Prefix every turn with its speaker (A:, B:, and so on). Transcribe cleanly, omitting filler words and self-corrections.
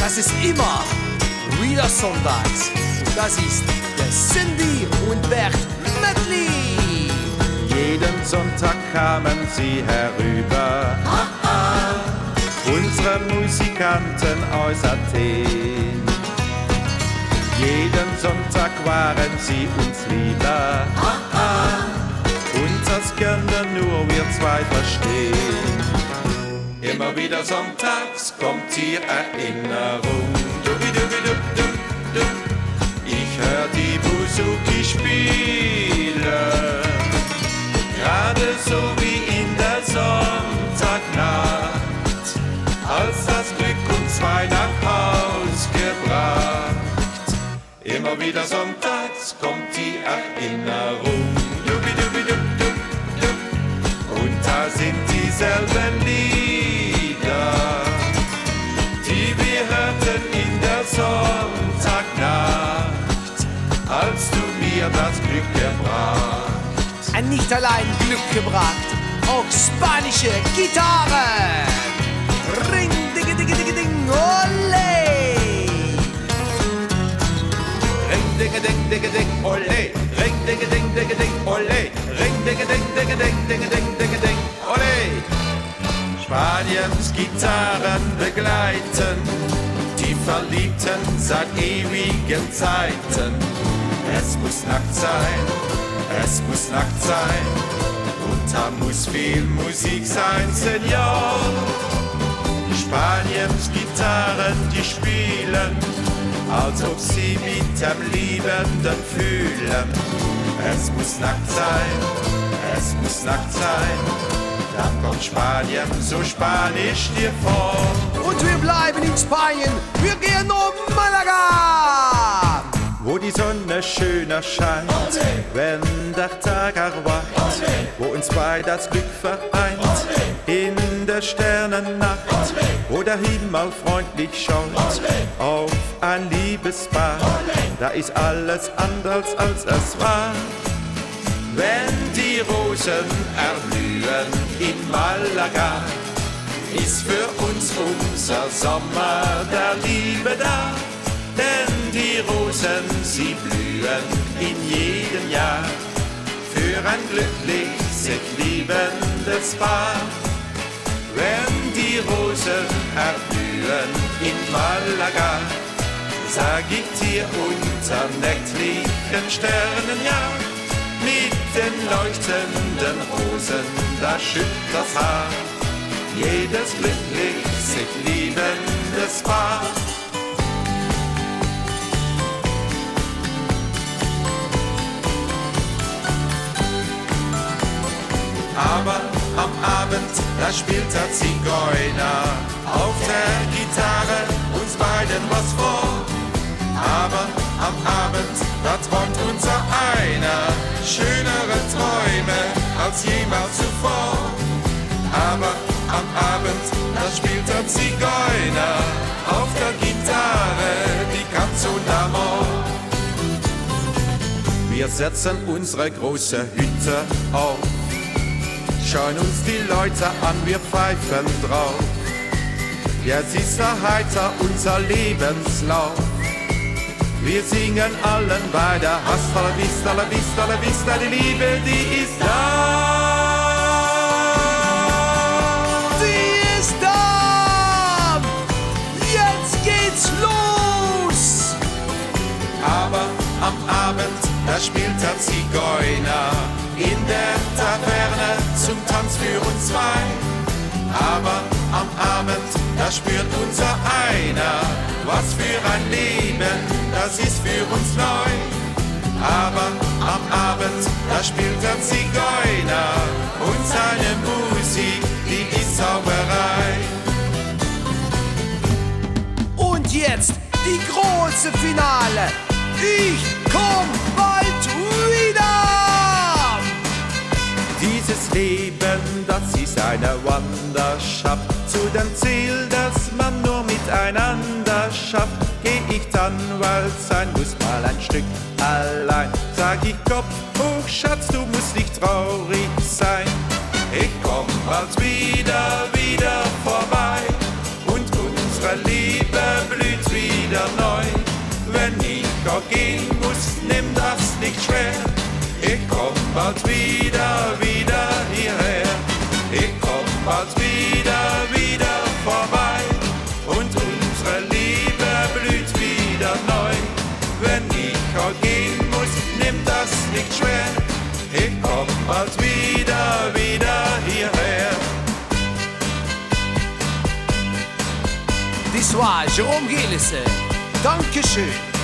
A: Das ist immer wieder sonntags. Das ist der Cindy und Bert Medley.
B: Jeden Sonntag kamen sie herüber, unsere Musikanten aus Athen. Jeden Sonntag waren sie uns lieber, und das können nur wir zwei verstehen. Immer wieder sonntags kommt die Erinnerung. Ich hör die Bouzouki spielen, gerade so wie in der Sonntagnacht, als das Glück uns zwei nach Haus gebracht. Immer wieder sonntags kommt die Erinnerung. Und da sind dieselben Lieder, die wir hörten in der Sonntagnacht, als du mir das Glück gebracht.
A: Nicht allein Glück gebracht, auch spanische Gitarre. Ring, digge, digge, digge, ding, ole.
B: Ring, digge, ding, digge, ding, ole. Ring, digge, ding, digge, ding, ole. Ring, digge, ding, digge, ding, digge, ding, digge, ding, ole. Spaniens Gitarren begleiten die Verliebten seit ewigen Zeiten. Es muss Nacht sein, es muss Nacht sein, und da muss viel Musik sein, Senor. Spaniens Gitarren, die spielen, als ob sie mit dem Liebenden fühlen. Es muss Nacht sein, es muss Nacht sein, dann kommt Spanien so spanisch dir vor.
A: Und wir bleiben in Spanien, wir gehen um Malaga,
B: wo die Sonne schöner scheint, wenn der Tag erwacht, wo uns zwei das Glück vereint, in der Sternennacht, wo der Himmel freundlich schaut auf ein Liebespaar. Da ist alles anders als es war. Wenn die Rosen erblühen in Malaga, ist für uns unser Sommer der Liebe da. Denn die Rosen, sie blühen in jedem Jahr für ein glücklich sich liebendes Paar. Wenn die Rosen erblühen in Malaga, sag ich dir unter nächtlichen Sternen ja, mit den leuchtenden Rosen, da schüttet das Haar jedes glücklich sich liebendes Paar. Aber am Abend, da spielt der Zigeuner auf der Gitarre uns beiden was vor. Aber am Abend, da träumt unser einer schönere Träume als jemals zuvor. Aber am Abend, da spielt der Zigeuner auf der Gitarre die Canzone d'Amor. Wir setzen unsere große Hütte auf, schauen uns die Leute an, wir pfeifen drauf. Jetzt ist er heiter, unser Lebenslauf. Wir singen allen weiter, hasta la vista, la vista, la vista, die Liebe, die ist da.
A: sie ist da. Jetzt geht's los.
B: Aber am Abend, da spielt der Zigeuner in der Taverne zum Tanz für uns zwei. Aber am Abend, da spürt unser einer, was für ein Leben, das ist für uns neu. Aber am Abend, da spielt der Zigeuner und seine Musik, die ist Zauberei.
A: Und jetzt die große Finale. Ich komm bald wieder.
B: Dieses Leben, das ist eine Wanderschaft zu dem Ziel, das man nur miteinander schafft. Geh ich dann, weil sein muss mal ein Stück allein. Sag ich Kopf hoch, Schatz, du musst nicht traurig sein. Ich komm bald wieder vorbei und unsere Liebe blüht wieder neu. Wenn ich auch gehen muss, nimm das nicht schwer. Ich komm bald wieder hierher. Ich komm bald wieder vorbei. Und unsere Liebe blüht wieder neu. Wenn ich auch gehen muss, nimm das nicht schwer. Ich komm bald wieder hierher.
A: Dies war Jerome Gielissen. Dankeschön.